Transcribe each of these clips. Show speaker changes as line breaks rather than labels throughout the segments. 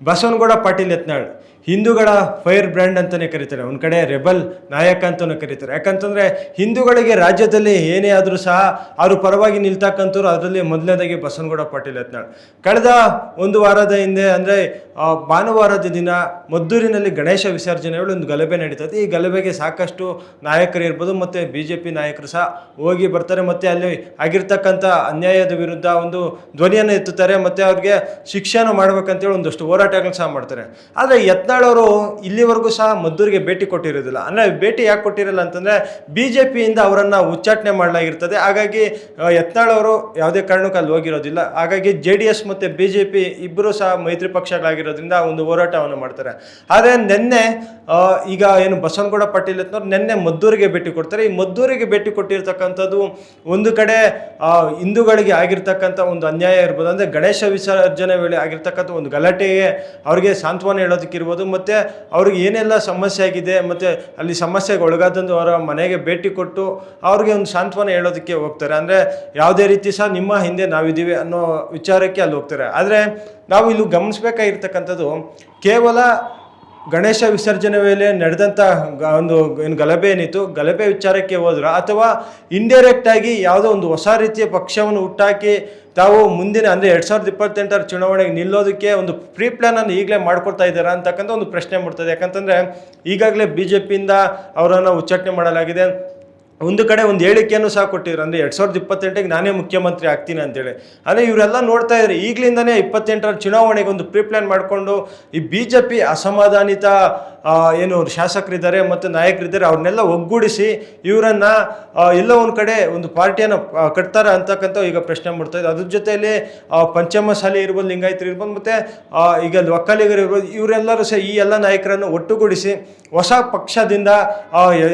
ಬಸವನಗೌಡ ಪಾಟೀಲ್ ಯತ್ನಾಳ್ ಹಿಂದೂಗಳ fire brand ಅಂತಲೇ ಕರೀತಾರೆ, ಒಂದು ಕಡೆ ರೆಬಲ್ ನಾಯಕ ಅಂತಲೂ ಕರೀತಾರೆ. ಯಾಕಂತಂದರೆ ಹಿಂದೂಗಳಿಗೆ ರಾಜ್ಯದಲ್ಲಿ ಏನೇ ಆದರೂ ಸಹ ಅವರು ಪರವಾಗಿ ನಿಲ್ತಕ್ಕಂಥವ್ರು ಅದರಲ್ಲಿ ಮೊದಲನೇದಾಗಿ ಬಸವನಗೌಡ ಪಾಟೀಲ್ ಯತ್ನಾಳ್. ಕಳೆದ ಒಂದು ವಾರದ ಹಿಂದೆ ಅಂದರೆ ಭಾನುವಾರದ ದಿನ ಮದ್ದೂರಿನಲ್ಲಿ ಗಣೇಶ ವಿಸರ್ಜನೆಗಳು ಒಂದು ಗಲಭೆ ನಡೀತದೆ. ಈ ಗಲಭೆಗೆ ಸಾಕಷ್ಟು ನಾಯಕರು ಇರ್ಬೋದು ಮತ್ತು BJP ನಾಯಕರು ಸಹ ಹೋಗಿ ಬರ್ತಾರೆ ಮತ್ತು ಅಲ್ಲಿ ಆಗಿರ್ತಕ್ಕಂಥ ಅನ್ಯಾಯದ ವಿರುದ್ಧ ಒಂದು ಧ್ವನಿಯನ್ನು ಎತ್ತುತ್ತಾರೆ ಮತ್ತು ಅವ್ರಿಗೆ ಶಿಕ್ಷೆಯನ್ನು ಮಾಡ್ಬೇಕಂತೇಳಿ ಒಂದಷ್ಟು ಹೋರಾಟಗಳು ಸಹ ಮಾಡ್ತಾರೆ. ಆದರೆ ಯತ್ನಾಳ್ ಅವರು ಇಲ್ಲಿವರೆಗೂ ಸಹ ಮದ್ದೂರಿಗೆ ಭೇಟಿ ಕೊಟ್ಟಿರೋದಿಲ್ಲ. ಅಂದರೆ ಭೇಟಿ ಯಾಕೆ ಕೊಟ್ಟಿರಲ್ಲ ಅಂತಂದರೆ BJPಯಿಂದ ಅವರನ್ನು ಉಚ್ಚಾಟನೆ ಮಾಡಲಾಗಿರ್ತದೆ. ಹಾಗಾಗಿ ಯತ್ನಾಳ್ ಅವರು ಯಾವುದೇ ಕಾರಣಕ್ಕೂ ಅಲ್ಲಿ ಹೋಗಿರೋದಿಲ್ಲ. ಹಾಗಾಗಿ JDS ಮತ್ತು BJP ಇಬ್ಬರು ಸಹ ಮೈತ್ರಿ ಪಕ್ಷಗಳಾಗಿರೋದ್ರಿಂದ ಒಂದು ಹೋರಾಟವನ್ನು ಮಾಡ್ತಾರೆ. ಆದರೆ ನಿನ್ನೆ ಈಗ ಏನು ಬಸವನಗೌಡ ಪಾಟೀಲ್ ಯತ್ನಾಳ್ ನಿನ್ನೆ ಮದ್ದೂರಿಗೆ ಭೇಟಿ ಕೊಡ್ತಾರೆ. ಈ ಮದ್ದೂರಿಗೆ ಭೇಟಿ ಕೊಟ್ಟಿರ್ತಕ್ಕಂಥದ್ದು ಒಂದು ಕಡೆ ಹಿಂದೂಗಳಿಗೆ ಆಗಿರ್ತಕ್ಕಂಥ ಒಂದು ಅನ್ಯಾಯ ಇರ್ಬೋದು, ಅಂದರೆ ಗಣೇಶ ವಿಸರ್ಜನೆ ವೇಳೆ ಆಗಿರ್ತಕ್ಕಂಥ ಒಂದು ಗಲಾಟೆಗೆ ಅವ್ರಿಗೆ ಸಾಂತ್ವನ ಹೇಳೋದಕ್ಕಿರ್ಬೋದು, ಮತ್ತು ಅವ್ರಿಗೆ ಏನೆಲ್ಲ ಸಮಸ್ಯೆ ಆಗಿದೆ ಮತ್ತು ಅಲ್ಲಿ ಸಮಸ್ಯೆಗೆ ಒಳಗಾದಂದು ಅವರ ಮನೆಗೆ ಭೇಟಿ ಕೊಟ್ಟು ಅವ್ರಿಗೆ ಒಂದು ಸಾಂತ್ವನ ಹೇಳೋದಕ್ಕೆ ಹೋಗ್ತಾರೆ. ಅಂದರೆ ಯಾವುದೇ ರೀತಿ ಸಹ ನಿಮ್ಮ ಹಿಂದೆ ನಾವಿದ್ದೀವಿ ಅನ್ನೋ ವಿಚಾರಕ್ಕೆ ಅಲ್ಲಿ ಹೋಗ್ತಾರೆ. ಆದರೆ ನಾವು ಇಲ್ಲಿ ಗಮನಿಸಬೇಕಾಗಿರ್ತಕ್ಕಂಥದ್ದು ಕೇವಲ ಗಣೇಶ ವಿಸರ್ಜನೆ ವೇಳೆ ನಡೆದಂಥ ಒಂದು ಏನು ಗಲಭೆ ಏನಿತ್ತು, ಗಲಭೆ ವಿಚಾರಕ್ಕೆ ಹೋದ್ರ ಅಥವಾ ಇಂಡೈರೆಕ್ಟ್ ಆಗಿ ಯಾವುದೋ ಒಂದು ಹೊಸ ರೀತಿಯ ಪಕ್ಷವನ್ನು ಹುಟ್ಟಾಕಿ ತಾವು ಮುಂದಿನ ಅಂದರೆ 2028 ಚುನಾವಣೆಗೆ ನಿಲ್ಲೋದಕ್ಕೆ ಒಂದು ಪ್ರೀ ಪ್ಲ್ಯಾನನ್ನು ಈಗಲೇ ಮಾಡ್ಕೊಳ್ತಾ ಇದ್ದಾರಾ ಅಂತಕ್ಕಂಥ ಒಂದು ಪ್ರಶ್ನೆ ಮೂಡ್ತದೆ. ಯಾಕಂತಂದರೆ ಈಗಾಗಲೇ BJPಯಿಂದ ಅವರನ್ನು ಉಚ್ಚಾಟನೆ ಮಾಡಲಾಗಿದೆ. ಒಂದು ಕಡೆ ಒಂದು ಹೇಳಿಕೆಯನ್ನು ಸಹ ಕೊಟ್ಟಿದ್ರು, ಅಂದರೆ 2028ಗೆ ನಾನೇ ಮುಖ್ಯಮಂತ್ರಿ ಆಗ್ತೀನಿ ಅಂತೇಳಿ. ಅಂದರೆ ಇವರೆಲ್ಲ ನೋಡ್ತಾ ಇದ್ದಾರೆ ಈಗಲಿಂದನೇ 28ರ ಚುನಾವಣೆಗೆ ಒಂದು ಪ್ರೀ ಪ್ಲ್ಯಾನ್ ಮಾಡಿಕೊಂಡು ಈ BJP ಅಸಮಾಧಾನಿತ ಏನು ಶಾಸಕರಿದ್ದಾರೆ ಮತ್ತು ನಾಯಕರಿದ್ದಾರೆ ಅವ್ರನ್ನೆಲ್ಲ ಒಗ್ಗೂಡಿಸಿ ಇವರನ್ನು ಎಲ್ಲೋ ಒಂದು ಕಡೆ ಒಂದು ಪಾರ್ಟಿಯನ್ನು ಕಟ್ತಾರೆ ಅಂತಕ್ಕಂಥ ಈಗ ಪ್ರಶ್ನೆ ಮಾಡ್ತಾ ಇದೆ. ಅದ್ರ ಜೊತೆಯಲ್ಲಿ ಪಂಚಮಸಾಲಿ ಇರ್ಬೋದು, ಲಿಂಗಾಯತರು ಇರ್ಬೋದು, ಮತ್ತು ಈಗ ಒಕ್ಕಲಿಗರು ಇರ್ಬೋದು, ಇವರೆಲ್ಲರೂ ಸಹ ಈ ಎಲ್ಲ ನಾಯಕರನ್ನು ಒಟ್ಟುಗೂಡಿಸಿ ಹೊಸ ಪಕ್ಷದಿಂದ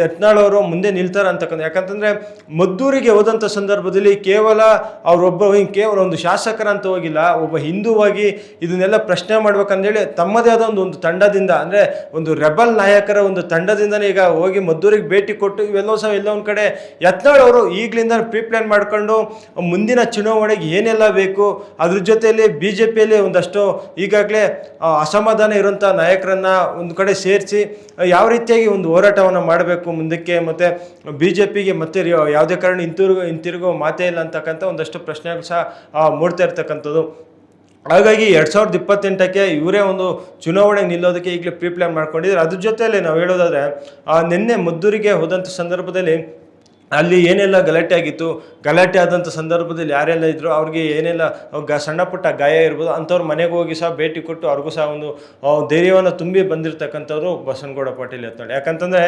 ಯತ್ನಾಳ್ ಅವರು ಮುಂದೆ ನಿಲ್ತಾರೆ ಅಂತಕ್ಕಂಥ. ಯಾಕಂತಂದರೆ ಮದ್ದೂರಿಗೆ ಹೋದಂಥ ಸಂದರ್ಭದಲ್ಲಿ ಕೇವಲ ಕೇವಲ ಒಂದು ಶಾಸಕರ ಅಂತ ಹೋಗಿಲ್ಲ, ಒಬ್ಬ ಹಿಂದೂವಾಗಿ ಇದನ್ನೆಲ್ಲ ಪ್ರಶ್ನೆ ಮಾಡ್ಬೇಕಂದೇಳಿ ತಮ್ಮದೇ ಆದ ಒಂದು ತಂಡದಿಂದ, ಅಂದರೆ ಒಂದು ರೆಬಲ್ ನಾಯಕರ ಒಂದು ತಂಡದಿಂದನೇ ಈಗ ಹೋಗಿ ಮದ್ದೂರಿಗೆ ಭೇಟಿ ಕೊಟ್ಟು ಇವೆಲ್ಲವೂ ಸಹ ಎಲ್ಲ ಒಂದು ಕಡೆ ಯತ್ನಾಳ್ ಅವರು ಈಗಲಿಂದ ಪ್ರೀ ಪ್ಲ್ಯಾನ್ ಮಾಡಿಕೊಂಡು ಮುಂದಿನ ಚುನಾವಣೆಗೆ ಏನೆಲ್ಲ ಬೇಕು ಅದ್ರ ಜೊತೆಯಲ್ಲಿ BJPಯಲ್ಲಿ ಒಂದಷ್ಟು ಈಗಾಗಲೇ ಅಸಮಾಧಾನ ಇರುವಂಥ ನಾಯಕರನ್ನ ಒಂದು ಕಡೆ ಸೇರಿಸಿ ಯಾವ ರೀತಿಯಾಗಿ ಒಂದು ಹೋರಾಟವನ್ನು ಮಾಡಬೇಕು ಮುಂದಕ್ಕೆ, ಮತ್ತು BJPಗೆ ಮತ್ತೆ ಯಾವುದೇ ಕಾರಣ ಹಿಂತಿರುಗೋ ಮಾತೇ ಇಲ್ಲ ಅಂತಕ್ಕಂಥ ಒಂದಷ್ಟು ಪ್ರಶ್ನೆಗಳು ಸಹ ಮೂಡ್ತಾ ಇರ್ತಕ್ಕಂಥದ್ದು. ಹಾಗಾಗಿ 2028ಕ್ಕೆ ಇವರೇ ಒಂದು ಚುನಾವಣೆಗೆ ನಿಲ್ಲೋದಕ್ಕೆ ಈಗಲೇ ಪ್ರೀ ಪ್ಲ್ಯಾನ್ ಮಾಡ್ಕೊಂಡಿದ್ದಾರೆ. ಅದ್ರ ಜೊತೆಯಲ್ಲಿ ನಾವು ಹೇಳೋದಾದರೆ ನಿನ್ನೆ ಮದ್ದೂರಿಗೆ ಹೋದಂಥ ಸಂದರ್ಭದಲ್ಲಿ ಅಲ್ಲಿ ಏನೆಲ್ಲ ಗಲಾಟೆ ಆಗಿತ್ತು, ಗಲಾಟೆ ಆದಂಥ ಸಂದರ್ಭದಲ್ಲಿ ಯಾರೆಲ್ಲ ಇದ್ದರು ಅವ್ರಿಗೆ ಏನೆಲ್ಲ ಸಣ್ಣ ಪುಟ್ಟ ಗಾಯ ಇರ್ಬೋದು ಅಂಥವ್ರ ಮನೆಗೆ ಹೋಗಿ ಸಹ ಭೇಟಿ ಕೊಟ್ಟು ಅವ್ರಿಗೂ ಸಹ ಒಂದು ಧೈರ್ಯವನ್ನು ತುಂಬಿ ಬಂದಿರತಕ್ಕಂಥವ್ರು ಬಸವನಗೌಡ ಪಾಟೀಲ್ ಯತ್ನಾಳ್. ಯಾಕಂತಂದರೆ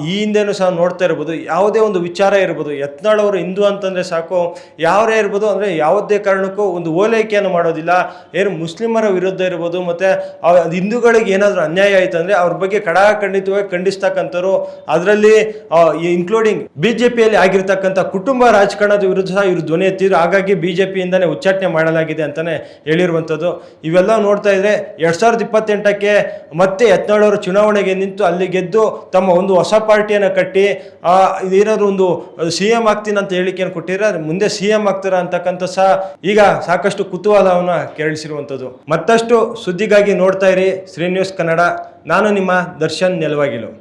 ಈ ಹಿಂದೆನೂ ಸಹ ನೋಡ್ತಾ ಇರ್ಬೋದು, ಯಾವುದೇ ಒಂದು ವಿಚಾರ ಇರ್ಬೋದು, ಯತ್ನಾಳ್ ಅವರು ಹಿಂದೂ ಅಂತಂದರೆ ಸಾಕು ಯಾವರೇ ಇರ್ಬೋದು, ಅಂದರೆ ಯಾವುದೇ ಕಾರಣಕ್ಕೂ ಒಂದು ಓಲೈಕೆಯನ್ನು ಮಾಡೋದಿಲ್ಲ. ಏನು ಮುಸ್ಲಿಮರ ವಿರುದ್ಧ ಇರ್ಬೋದು, ಮತ್ತು ಹಿಂದೂಗಳಿಗೆ ಏನಾದರೂ ಅನ್ಯಾಯ ಆಯಿತು ಅಂದರೆ ಅವ್ರ ಬಗ್ಗೆ ಖಂಡಿತವಾಗಿ ಖಂಡಿಸ್ತಕ್ಕಂಥವ್ರು. ಅದರಲ್ಲಿ ಇನ್ಕ್ಲೂಡಿಂಗ್ BJPಯಲ್ಲಿ ಆಗಿರ್ತಕ್ಕಂಥ ಕುಟುಂಬ ರಾಜಕಾರಣದ ವಿರುದ್ಧ ಸಹ ಇವರು ಧ್ವನಿ ಎತ್ತಿದ್ರು. ಹಾಗಾಗಿ BJPಯಿಂದನೇ ಉಚ್ಚಾಟನೆ ಮಾಡಲಾಗಿದೆ ಅಂತಲೇ ಹೇಳಿರುವಂಥದ್ದು. ಇವೆಲ್ಲ ನೋಡ್ತಾ ಇದ್ರೆ 2028ಕ್ಕೆ ಮತ್ತೆ ಯತ್ನಾಳ್ ಅವರು ಚುನಾವಣೆಗೆ ನಿಂತು ಅಲ್ಲಿ ಗೆದ್ದು ತಮ್ಮ ಒಂದು ಹೊಸ ಪಾರ್ಟಿಯನ್ನು ಕಟ್ಟಿ ಇದೇನಾದ್ರು ಒಂದು CM ಆಗ್ತೀನಿ ಅಂತ ಹೇಳಿಕೆಯನ್ನು ಕೊಟ್ಟಿದ್ರೆ ಮುಂದೆ CM ಆಗ್ತಾರ ಅಂತಕ್ಕಂಥ ಸಹ ಈಗ ಸಾಕಷ್ಟು ಕುತೂಹಲವನ್ನು ಕೆರಳಿಸಿರುವಂಥದ್ದು. ಮತ್ತಷ್ಟು ಸುದ್ದಿಗಾಗಿ ನೋಡ್ತಾ ಇರಿ ಶ್ರೀ ನ್ಯೂಸ್ ಕನ್ನಡ. ನಾನು ನಿಮ್ಮ ದರ್ಶನ್ ನೆಲವಾಗಿಲು.